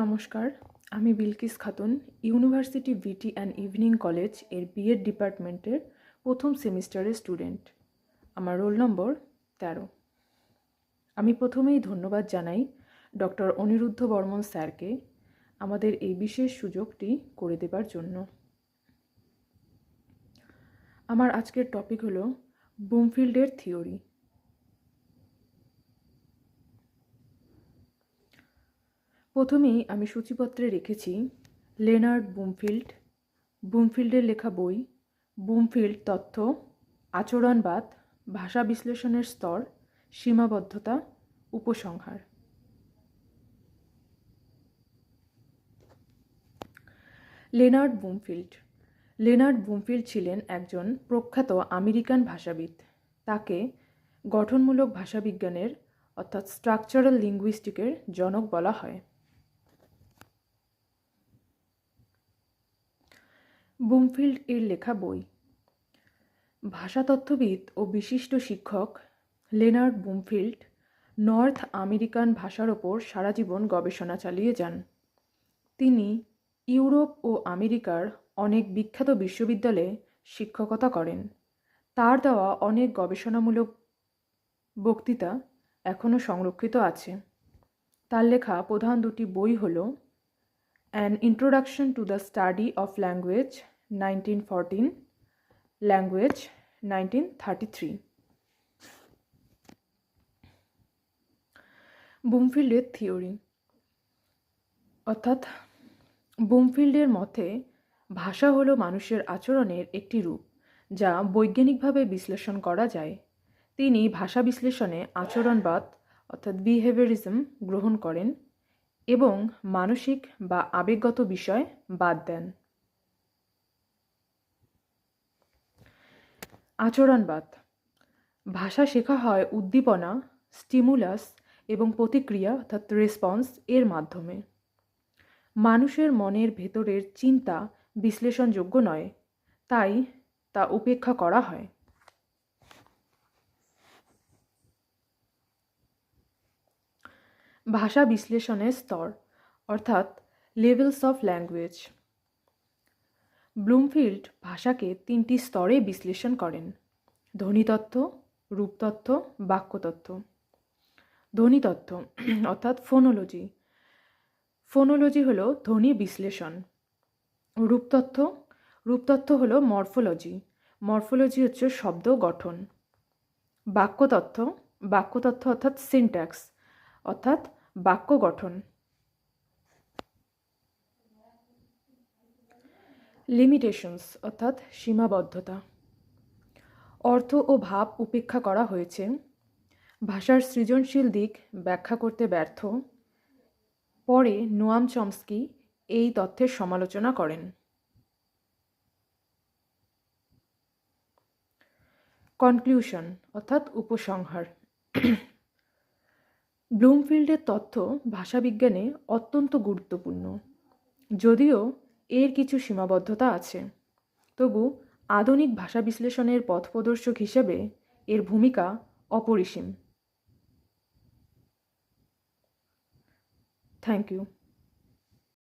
নমস্কার, আমি Bilkis Khatun, university VT and evening college এর বিএড ডিপার্টমেন্টের প্রথম সেমিস্টারের স্টুডেন্ট। আমার রোল নম্বর 13। আমি প্রথমেই ধন্যবাদ জানাই ডক্টর অনিরুদ্ধ বর্মন স্যারকে আমাদের এই বিশেষ সুযোগটি করে দেবার জন্য। আমার আজকের টপিক হলো ব্লুমফিল্ডের থিওরি। প্রথমেই আমি সূচিপত্রে রেখেছি লেনার্ড ব্লুমফিল্ডের লেখা বই, ব্লুমফিল্ড তত্ত্ব, আচরণবাদ, ভাষা বিশ্লেষণের স্তর, সীমাবদ্ধতা, উপসংহার। লেনার্ড ব্লুমফিল্ড ছিলেন একজন প্রখ্যাত আমেরিকান ভাষাবিদ। তাকে গঠনমূলক ভাষাবিজ্ঞানের অর্থাৎ স্ট্রাকচারাল লিঙ্গুইস্টিকের জনক বলা হয়। ব্লুমফিল্ড এর লেখা বই। ভাষাতত্ত্ববিদ ও বিশিষ্ট শিক্ষক লেনার্ড ব্লুমফিল্ড নর্থ আমেরিকান ভাষার ওপর সারা জীবন গবেষণা চালিয়ে যান। তিনি ইউরোপ ও আমেরিকার অনেক বিখ্যাত বিশ্ববিদ্যালয়ে শিক্ষকতা করেন। তার দেওয়া অনেক গবেষণামূলক বক্তৃতা এখনও সংরক্ষিত আছে। তার লেখা প্রধান দুটি বই হল an introduction to the study of language 1914, language 1933। ব্লুমফিল্ডের থিওরি অর্থাৎ ব্লুমফিল্ডের মতে ভাষা হলো মানুষের আচরণের একটি রূপ যা বৈজ্ঞানিকভাবে বিশ্লেষণ করা যায়। তিনি ভাষা বিশ্লেষণে আচরণবাদ অর্থাৎ বিহেভিয়ারিজম গ্রহণ করেন এবং মানসিক বা আবেগগত বিষয় বাদ দেন। আচরণবাদ। ভাষা শেখা হয় উদ্দীপনা, স্টিমুলাস এবং প্রতিক্রিয়া অর্থাৎ রেসপন্স এর মাধ্যমে। মানুষের মনের ভেতরের চিন্তা বিশ্লেষণযোগ্য নয়, তাই তা উপেক্ষা করা হয়। ভাষা বিশ্লেষণের স্তর অর্থাৎ লেভেলস অফ ল্যাঙ্গুয়েজ। ব্লুমফিল্ড ভাষাকে 3টি স্তরে বিশ্লেষণ করেন: ধ্বনিতত্ত্ব, রূপতত্ত্ব, বাক্যতত্ত্ব। ধ্বনিতত্ত্ব অর্থাৎ ফোনোলজি। ফোনোলজি হলো ধ্বনি বিশ্লেষণ। রূপতত্ত্ব হলো মরফোলজি। মরফোলজি হচ্ছে শব্দ গঠন। বাক্যতত্ত্ব অর্থাৎ সিনট্যাক্স অর্থাৎ বাক্য গঠন। লিমিটেশনস অর্থাৎ সীমাবদ্ধতা। অর্থ ও ভাব উপেক্ষা করা হয়েছে। ভাষার সৃজনশীল দিক ব্যাখ্যা করতে ব্যর্থ। পরে নোয়াম চমস্কি এই তথ্যের সমালোচনা করেন। কনক্লুশন অর্থাৎ উপসংহার। ব্লুমফিল্ডের তথ্য ভাষাবিজ্ঞানে অত্যন্ত গুরুত্বপূর্ণ। যদিও এর কিছু সীমাবদ্ধতা আছে, তবু আধুনিক ভাষা বিশ্লেষণের পথপ্রদর্শক হিসেবে এর ভূমিকা অপরিসীম। Thank you.